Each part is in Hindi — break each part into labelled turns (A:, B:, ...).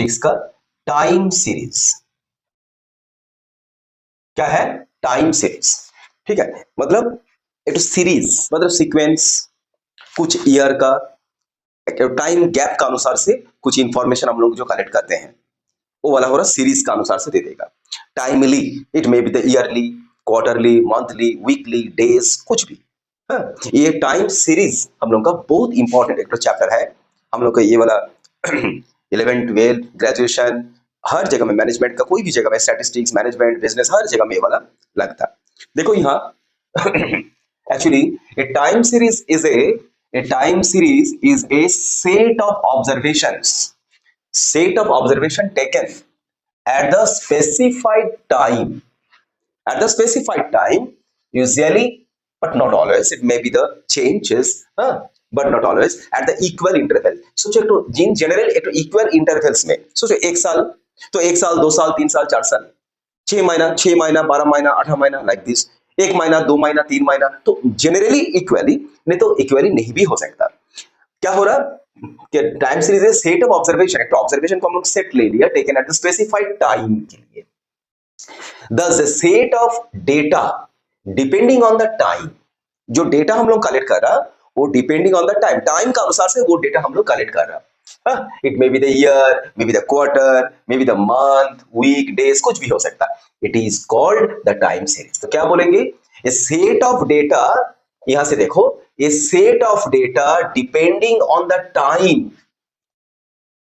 A: स्टैटिस्टिक्स का टाइम सीरीज। क्या है? Time series. ठीक है, मतलब एक सीरीज मतलब सीक्वेंस, कुछ ईयर का टाइम गैप का अनुसार से कुछ इंफॉर्मेशन हम लोग जो कलेक्ट करते हैं वो वाला हो रहा सीरीज का अनुसार से दे देगा। Timely, it may be the yearly, quarterly, monthly, weekly, days, कुछ भी। हाँ, ये टाइम सीरीज हम लोग का बहुत इंपॉर्टेंट एक चैप्टर है। हम लोग का ये वाला 11th 12th ग्रेजुएशन हर जगह में, मैनेजमेंट का कोई भी जगह में, स्टैटिस्टिक्स, मैनेजमेंट, बिजनेस, हर जगह में ये वाला लगता है। देखो यहाँ actually a time series is a time series is a set of observations, set of observation taken at the specified time, at the specified time, usually but not always, it may be the changes, but not always at the equal interval. सोचो तो in general एक equal intervals में सोचो, एक साल तो एक साल, 2 साल, 3 साल, 4 साल, 6 महीना, 6 महीना, 12 महीना, 18 महीना, लाइक दिस, 1 महीना, 2 महीना, 3 महीना, तो जनरली इक्वली, नहीं तो इक्वली नहीं भी हो सकता। क्या हो रहा कि टाइम सीरीज है सेट ऑफ ऑब्जर्वेशन, एक ऑब्जर्वेशन को हम लोग सेट ले लिया, taken at the specified time के लिए। Thus, a set of data depending on the time, जो डेटा हम लोग कलेक्ट कर रहा वो depending on the time, time का अनुसार से वो डेटा हम लोग कलेक्ट कर रहा। It may be the year, may be the quarter, may be the month, week, days, कुछ भी हो सकता है। It is called the time series. तो क्या बोलेंगे? ए सेट ऑफ डेटा, यहां से देखो, a set of data depending on the time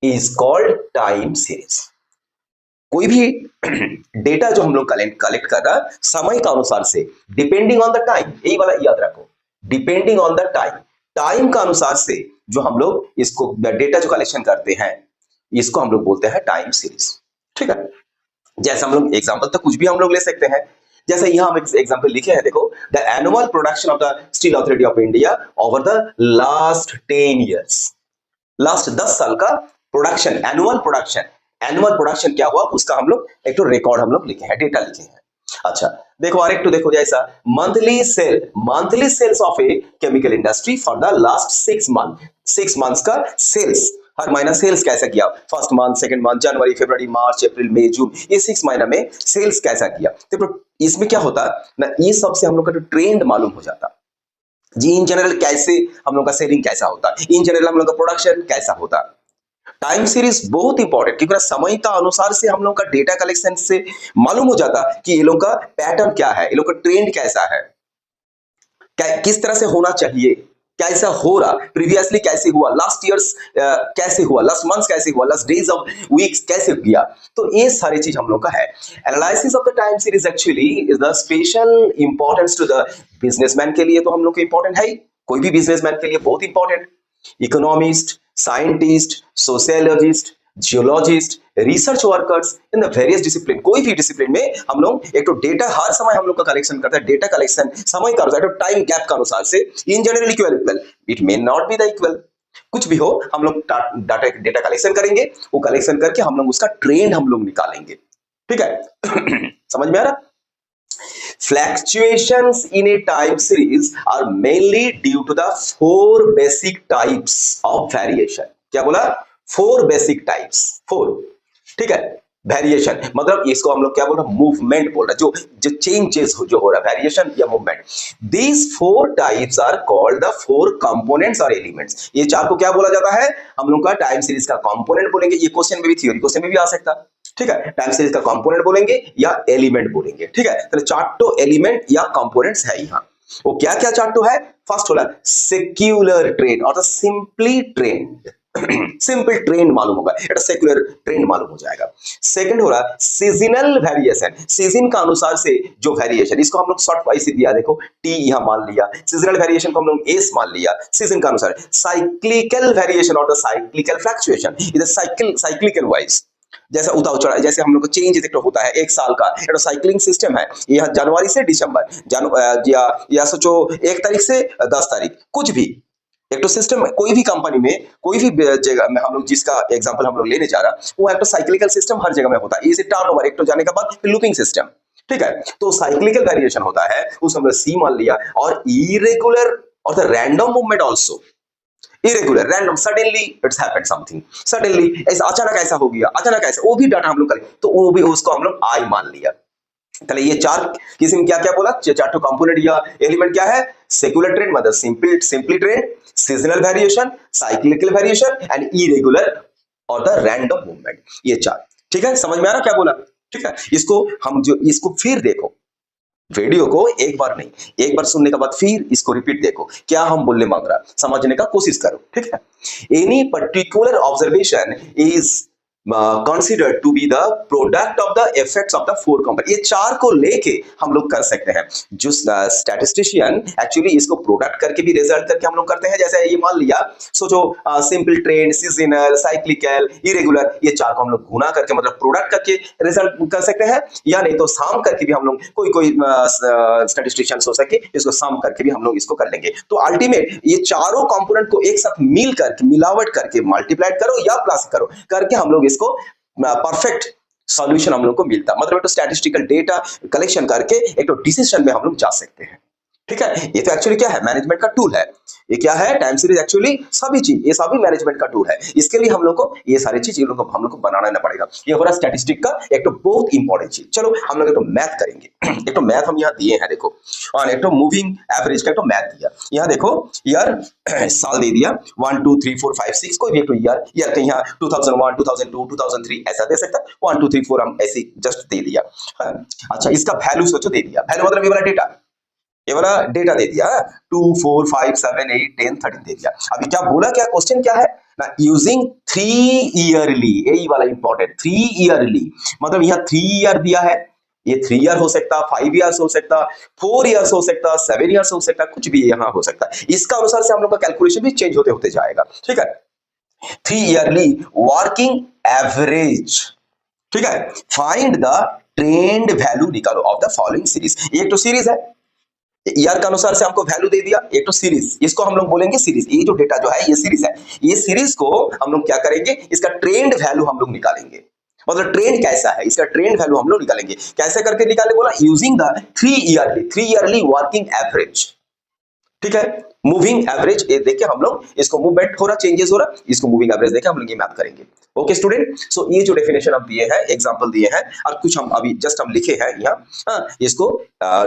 A: is called time series. कोई भी डेटा जो हम लोग कलेक्ट कर रहा समय का अनुसार से, डिपेंडिंग ऑन द टाइम, यही वाला याद रखो, depending on the time, time का अनुसार से जो हम लोग इसको डेटा जो कलेक्शन करते हैं, इसको हम लोग बोलते हैं टाइम सीरीज। ठीक है, जैसे हम लोग एग्जांपल तो कुछ भी हम लोग ले सकते हैं। जैसे यहां हम एग्जांपल लिखे हैं, देखो, the annual production of the steel authority of India over the last 10 years, last 10 साल का production, annual production, annual production क्या हुआ उसका हम लोग एक तो रिकॉर्ड हम लोग लिखे हैं, डेटा लिखे हैं। अच्छा, देखो और एक तो देखो, जैसा monthly sales of a chemical industry for the last 6 months का सेल्स, हर महीना सेल्स कैसा किया, फर्स्ट मंथ, सेकंड मंथ, जनवरी, फरवरी, मार्च, अप्रैल, मई, जून, ये 6 महीना में सेल्स कैसा किया। तो इसमें क्या होता ना, ये सबसे हम लोग का ट्रेंड मालूम हो जाता जी, इन जनरल कैसे हम लोग का सेलिंग कैसा होता, इन जनरल हम लोग का प्रोडक्शन कैसा होता। टाइम सीरीज बहुत इंपॉर्टेंट, क्योंकि समय का अनुसार से हम लोग का डेटा कलेक्शन से मालूम हो जाता कि ये लोग का पैटर्न क्या है, ये लोग का ट्रेंड कैसा है, किस तरह से होना चाहिए, कैसा हो रहा, प्रीवियसली कैसे हुआ, लास्ट ईयर्स कैसे हुआ, लास्ट मंथ्स कैसे हुआ, लास्ट डेज ऑफ वीक्स कैसे किया। तो ये सारी चीज हम लोग का है। Analysis of the time series actually is the special importance to the businessman के लिए, तो हम लोग को इंपॉर्टेंट है, कोई भी बिजनेसमैन के लिए बहुत important. Economist, scientist, sociologist, geologist, research workers in the various discipline, कोई भी डिसिप्लिन में हम लोग एक तो डेटा हर समय हम लोग का कलेक्शन करता है, डेटा कलेक्शन समय का अनुसार, टाइम गैप का अनुसार से, in general equal, it may not be the equal, कुछ भी हो, हम लोग डेटा कलेक्शन करेंगे, वो कलेक्शन करके हम लोग उसका ट्रेंड हम लोग निकालेंगे। ठीक है समझ में आ रहा? Fluctuations in a time series are mainly due to the 4 basic types of variation. क्या बोला? 4 basic types, 4, ठीक है। वेरिएशन मतलब इसको हम लोग क्या बोल रहे हैं, मूवमेंट बोल रहे हैं, जो चेंजेस जो हो रहा है, वेरिएशन या movement. These 4 types are called the 4 components और एलिमेंट्स। ये 4 को क्या बोला जाता है, हम लोग का टाइम सीरीज का कंपोनेंट बोलेंगे। ये क्वेश्चन में भी, थ्योरी क्वेश्चन में भी आ सकता है। ठीक है, टाइम सीरीज का कंपोनेंट बोलेंगे या एलिमेंट बोलेंगे। ठीक है, तो 4 एलिमेंट या कंपोनेंट्स है यहाँ। वो क्या क्या 4 है? फर्स्ट होला सेक्युलर ट्रेंड और सिंपली ट्रेंड, सिंपल ट्रेंड मालूम होगा, এটা सेक्युलर ट्रेंड मालूम हो जाएगा। सेकंड हो रहा सीजनल वेरिएशन, सीजन का अनुसार से जो वेरिएशन, इसको हम लोग शॉर्ट वाइज दिया, देखो टी यहां मान लिया, सीजनल वेरिएशन को हम लोग एस मान लिया, सीजन का अनुसार। साइक्लिकल वेरिएशन और द साइक्लिकल फ्लक्चुएशन, इधर साइक्लिकल वाइज, जैसा उतार चढ़ाव, जैसे हम लोग को चेंज देखो होता है एक साल का, एक साइक्लिंग सिस्टम है, यह जनवरी से दिसंबर, या सोचो 1 तारीख से 10 तारीख, कुछ भी एक तो सिस्टम, कोई भी कंपनी में, कोई भी जगह में, हम लोग जिसका एग्जांपल हम लोग लेने जा रहा, वो एक तो साइक्लिकल सिस्टम हर जगह में होता है। इसे टर्नओवर, एक तो जाने के बाद लूपिंग सिस्टम। ठीक है, तो साइक्लिकल वेरिएशन होता है, उस हमने सी मान लिया। और इरेगुलर और the random movement also, irregular, random, suddenly it's happened something, suddenly ऐसा अचानक ऐसा हो गया, अचानक ऐसा, वो भी डाटा हम लोग करें तो वो भी उसको हम लोग आई मान लिया। चले ये चार किस्म क्या क्या बोला, चार तो कंपोनेंट या एलिमेंट क्या है, सेक्युलर ट्रेंड मतलब simply trend, seasonal variation, cyclical variation and irregular और द रैंडम मूवमेंट, ये चार। ठीक है, समझ में आ रहा क्या बोला? ठीक है, इसको हम जो इसको फिर देखो, वीडियो को एक बार नहीं, एक बार सुनने के बाद फिर इसको रिपीट देखो, क्या हम बोलने मांग रहा, समझने का कोशिश करो। ठीक है, any particular observation is considered to be the product of the effects of the four component, ये चार को लेके हम लोग कर सकते हैं। जो स्टैटिस्टिशियन एक्चुअली इसको प्रोडक्ट करके भी रिजल्ट करके हम लोग करते हैं, जैसे ये मान लिया सोचो simple trend, seasonal, cyclical, irregular, ये चार को हम लोग गुना करके मतलब प्रोडक्ट करके रिजल्ट कर सकते हैं, या नहीं तो साम करके भी हम लोग कोई स्टैटिस्टिशियन हो सके इसको साम करके भी हम लोग इसको कर लेंगे। तो अल्टीमेट ये चारों कंपोनेंट को एक साथ मिल करके मिलावट करके मल्टीप्लाइड करो या प्लस करो करके हम लोग इसको परफेक्ट सॉल्यूशन हम लोग को मिलता, मतलब एक तो स्टैटिस्टिकल डेटा कलेक्शन करके एक तो डिसीजन में हम लोग जा सकते हैं। ठीक है, ये तो एक्चुअली क्या है, मैनेजमेंट का टूल है। ये क्या है, टाइम सीरीज एक्चुअली सभी चीज, ये सभी मैनेजमेंट का टूल है। इसके लिए हम लोग को ये सारी चीज हम लोग को बनाना पड़ेगा। ये हो रहा स्टैटिस्टिक का एक तो बहुत इंपॉर्टेंट चीज। चलो हम लोग एक तो मैथ करेंगे। एक तो मैथ हम यहाँ दिए हैं देखो, और एक तो मूविंग एवरेज का एक तो मैथ दिया। यहाँ देखो ईयर साल दे दिया 1 2 3 4 5 6, कोई भी एक तो ईयर के यहाँ 2001 2002 2003 ऐसा दे सकता है। 1 2 3 4 हम ऐसे जस्ट दे दिया। अच्छा, इसका वैल्यू सोचो दे दिया, वैल्यू मतलब ये वाला डेटा, ये वाला डेटा दे दिया 2 4 5 7 8 10 13 दे दिया। अभी क्या बोला, क्या क्वेश्चन क्या है ना, यूजिंग 3 ईयरली, यही वाला इंपॉर्टेंट, 3 ईयरली मतलब यहाँ 3 ईयर दिया है, ये 3 ईयर हो सकता, 5 ईयर्स हो सकता, 4 ईयर्स हो सकता, 7 ईयर्स हो सकता, कुछ भी यहाँ हो सकता है। इसका अनुसार से हम लोग का कैलकुलेशन भी चेंज होते होते जाएगा। ठीक है, 3 ईयरली वर्किंग एवरेज। ठीक है, फाइंड द ट्रेंड वैल्यू निकालो ऑफ द फॉलोइंग सीरीज। एक तो सीरीज है, ईयर के अनुसार से हमको वैल्यू दे दिया, एक तो सीरीज, इसको हम लोग बोलेंगे सीरीज। ये जो डेटा जो है ये सीरीज है, ये सीरीज को हम लोग क्या करेंगे, इसका ट्रेंड वैल्यू हम लोग निकालेंगे, मतलब ट्रेंड कैसा है इसका ट्रेंड वैल्यू हम लोग निकालेंगे। कैसे करके निकाले बोला, using the 3 yearly working average. ठीक है, मूविंग एवरेज ये देख के हम लोग इसको मूवमेंट हो रहा, चेंजेस हो रहा, इसको मूविंग एवरेज देख के हम लोग ये मैथ करेंगे। ओके स्टूडेंट, सो ये जो डेफिनेशन हम दिए हैं, एग्जांपल दिए हैं और कुछ हम अभी जस्ट हम लिखे हैं यहाँ, इसको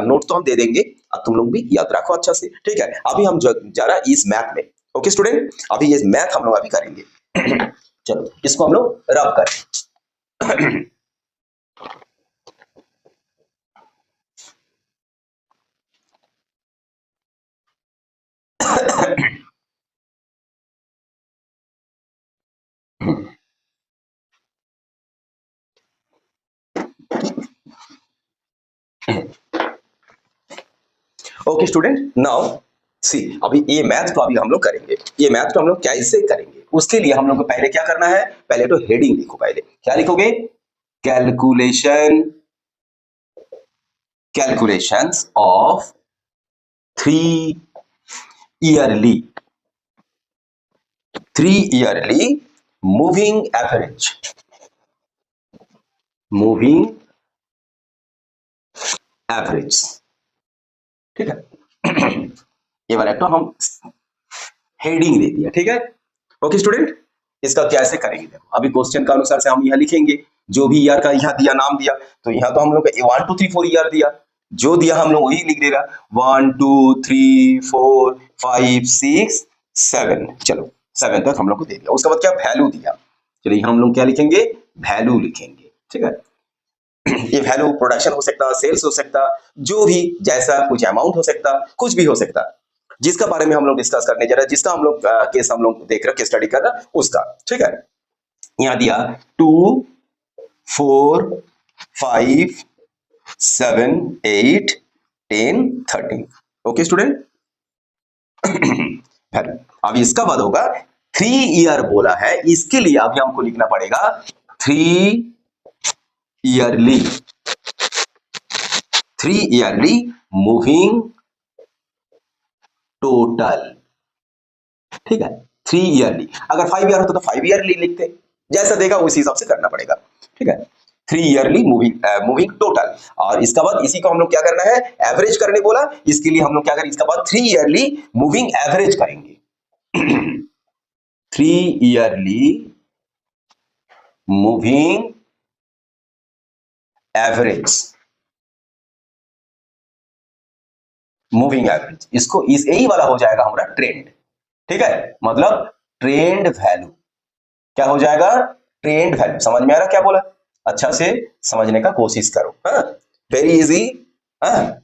A: नोट तो हम दे देंगे, अब तुम लोग भी याद रखो अच्छा से। ठीक है, अभी हम जा रहा इस मैथ में। ओके स्टूडेंट, अभी ये मैथ हम लोग अभी करेंगे। चलो इसको हम लोग रब करें। ओके स्टूडेंट, नाउ सी अभी ये मैथ तो अभी हम लोग करेंगे। ये मैथ तो हम लोग कैसे करेंगे, उसके लिए हम लोग को पहले क्या करना है, पहले तो हेडिंग लिखो। पहले क्या लिखोगे, calculations of 3 yearly moving average, ठीक है। ये वाला तो हम हेडिंग दे दिया। ठीक है, ओके स्टूडेंट, इसका कैसे करेंगे देखो, अभी क्वेश्चन का अनुसार से हम यहाँ लिखेंगे, जो भी ईयर का यहाँ दिया नाम दिया, तो यहाँ तो हम लोग 1 2 3 4 ईयर दिया, जो दिया हम लोग वही लिख देगा 1 2 3 4 5 6 7, चलो 7 तक हम लोग को दे दिया। उसके बाद क्या वैल्यू दिया, चलिए हम लोग क्या लिखेंगे, वैल्यू लिखेंगे। ठीक है, ये वैल्यू प्रोडक्शन हो सकता, सेल्स हो सकता, जो भी जैसा कुछ अमाउंट हो सकता, कुछ भी हो सकता, जिसका बारे में हम लोग डिस्कस करने जा रहे हैं, जिसका हम लोग केस हम लोग देख रहे हैं, केस स्टडी कर रहे हैं उसका। ठीक है, यहाँ दिया 2 4 5 7 8 10 13। ओके स्टूडेंट, अब इसका बाद होगा 3 ईयर बोला है, इसके लिए अभी हमको लिखना पड़ेगा 3 ईयरली मूविंग टोटल। ठीक है, 3 ईयरली, अगर 5 ईयर होता तो 5 ईयरली लिखते, जैसा देगा उसी हिसाब से करना पड़ेगा। ठीक है, 3 ईयरली मूविंग टोटल, और इसका बाद इसी को हम लोग क्या करना है, एवरेज करने बोला, इसके लिए हम लोग क्या करें, इसका बाद 3 ईयरली मूविंग एवरेज करेंगे। 3 yearly moving average, moving average, इसको इस यही वाला हो जाएगा हमारा ट्रेंड। ठीक है, मतलब ट्रेंड वैल्यू क्या हो जाएगा, ट्रेंड वैल्यू। समझ में आ रहा क्या बोला, अच्छा से समझने का कोशिश करो। हाँ, वेरी इजी। हाँ,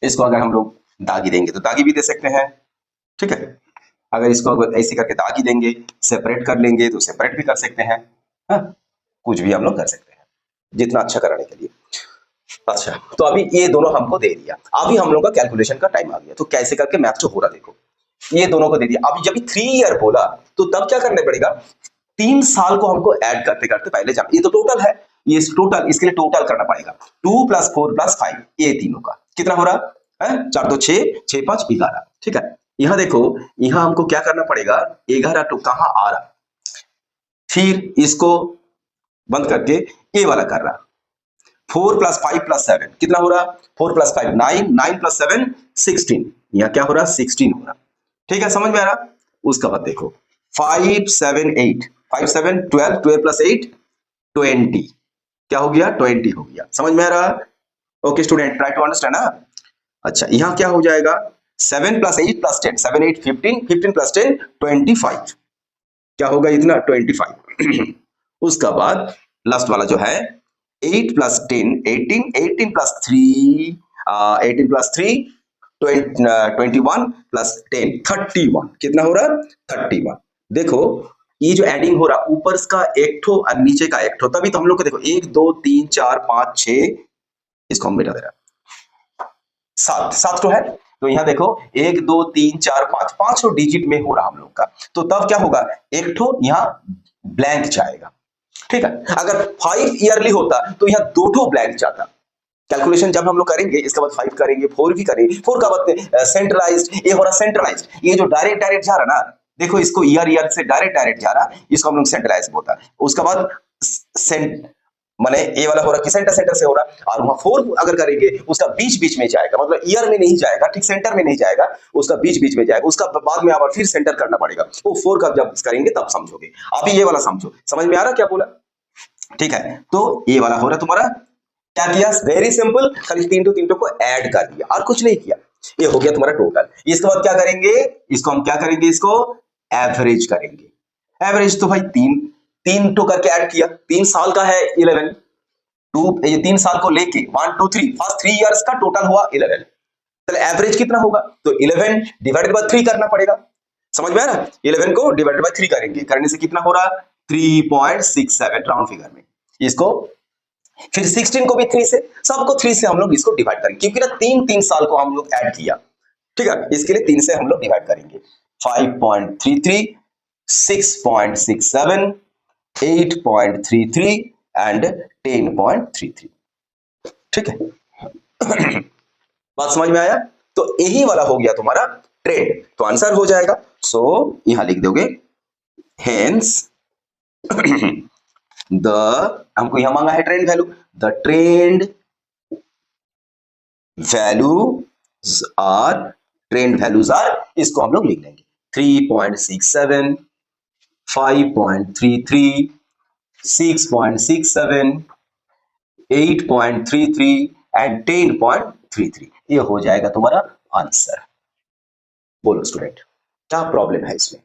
A: इसको अगर हम लोग दागी देंगे तो दागी भी दे सकते हैं। ठीक है, अगर इसको अगर ऐसे करके दागी देंगे, सेपरेट कर लेंगे तो सेपरेट भी कर सकते हैं। हाँ, कुछ भी हम लोग कर सकते हैं जितना अच्छा कराने के लिए। अच्छा, तो अभी ये दोनों हमको दे दिया, अभी हम लोग का कैलकुलेशन का टाइम आ गया। तो कैसे करके मैथ जो हो रहा देखो, ये दोनों को दे दिया। अभी जब 3 ईयर बोला तो तब क्या करना पड़ेगा, 3 साल को हमको ऐड करते करते पहले जाना। ये तो टोटल है, ये टोटल, इसके लिए टोटल करना पड़ेगा 2 + 4 + 5, ये तीनों का कितना हो रहा है, 4 2 6, 6 5 11। ठीक है, यहां देखो, यहां हमको क्या करना पड़ेगा, 11 तो कहां आ रहा, फिर इसको बंद करके ये वाला कर रहा, 4 + 5 + 7 कितना हो रहा, 4 + 5 9, 9 + 7 16, यहाँ क्या हो रहा, 16 हो रहा। ठीक है, समझ में आ रहा। उसका बाद देखो 5 7 8, 5 7 12, 12 + 8 20, क्या हो गया, 20 हो गया। समझ में आ रहा। Okay student, try to understand ना। अच्छा, यहाँ क्या हो जाएगा, 7 + 8 + 10, 7 8 15, 15 + 10 25, क्या होगा इतना, 25। उसका बाद लास्ट वाला जो है 8 + 10 18, 18 + 3 18 + 3 21 + 10 31, कितना हो रहा, 31। देखो ये जो एडिंग हो रहा, ऊपर का एक ठो और नीचे का एक ठो, तभी तो हम लोग को देखो 1 2 3 4 5 6, इसको हम मिटा दे रहा 7, 7 तो है। तो यहाँ देखो 1 2 3 4 5, 5 डिजिट में हो रहा हम लोग का। तो तब क्या होगा, एक ठो यहाँ ब्लैंक जाएगा। ठीक है, अगर 5 ईयरली होता तो यहाँ 2 ठो ब्लैंक जाता। कैलकुलेशन जब हम लोग करेंगे, इसके बाद 5 करेंगे, 4 भी करेंगे, 4 का बाद सेंट्रलाइज्ड, ये हो रहा सेंट्रलाइज्ड। ये जो डायरेक्ट डायरेक्ट जा रहा ना, देखो इसको ईयर ईयर से डायरेक्ट डायरेक्ट जा रहा, इसको हम लोग सेंट्रलाइज बोलता है। उसके बाद सेंट माने ये वाला हो रहा कि सेंटर सेंटर से हो रहा, और वहां 4 अगर करेंगे उसका बीच बीच में जाएगा, मतलब ईयर में नहीं जाएगा, ठीक सेंटर में नहीं जाएगा, उसका बीच बीच में जाएगा, उसका बाद में आकर फिर सेंटर करना पड़ेगा। वो 4 का जब करेंगे तब समझोगे। अभी ये वाला समझो, समझ में आ रहा क्या बोला। ठीक है, तो ये वाला हो रहा तुम्हारा, क्या किया, वेरी सिंपल, खाली तीन को ऐड कर दिया और कुछ नहीं किया। ये हो गया तुम्हारा टोटल। इसके बाद क्या करेंगे, इसको हम क्या करेंगे, इसको एवरेज करेंगे। एवरेज तो भाई तीन तीन टो करके ऐड किया, 3 साल का है 11, ये 3 साल को लेके 1 2 3, फर्स्ट 3 इयर्स का टोटल हुआ 11। तो एवरेज कितना होगा, तो 11 डिवाइडेड बाय 3 करना पड़ेगा। समझ में आ रहा, 11 को डिवाइडेड बाय 3 करेंगे, करने से कितना हो रहा, 3.67 राउंड फिगर में। इसको फिर 16 को भी 3 से, सबको 3 से हम लोग इसको डिवाइड करेंगे, क्योंकि ना 3 साल को हम लोग ऐड किया। ठीक है, इसके लिए 3 से हम लोग डिवाइड करेंगे। 5.33, 6.67, 8.33 एंड 10.33। ठीक है, बात समझ में आया। तो यही वाला हो गया तुम्हारा ट्रेंड, तो आंसर हो जाएगा। सो यहां लिख दोगे हेंस द, हमको यहां मांगा है trend value, the trend values are, trend values are, इसको हम लोग लिख लेंगे 3.67, 5.33, 6.67, 8.33 एंड 10.33। ये हो जाएगा तुम्हारा आंसर। बोलो स्टूडेंट, क्या प्रॉब्लम है इसमें।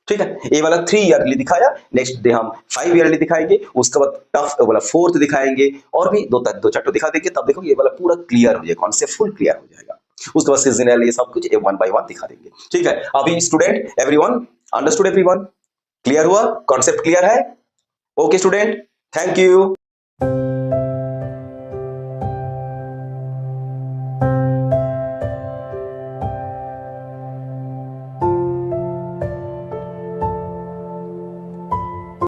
A: ठीक है, ये वाला 3 ईयरली दिखाया, नेक्स्ट डे हम 5 ईयरली दिखाएंगे, उसके बाद टफ वाला 4th दिखाएंगे, और भी दो चार दिखा देंगे। तब देखो ये वाला पूरा क्लियर हो जाएगा, कॉन्सेप्ट फुल क्लियर हो जाएगा। उसके बाद सीजनल ये सब कुछ 1 by 1 दिखा देंगे। ठीक है, अभी student everyone understood, everyone clear हुआ, कॉन्सेप्ट क्लियर है। Okay student, thank you.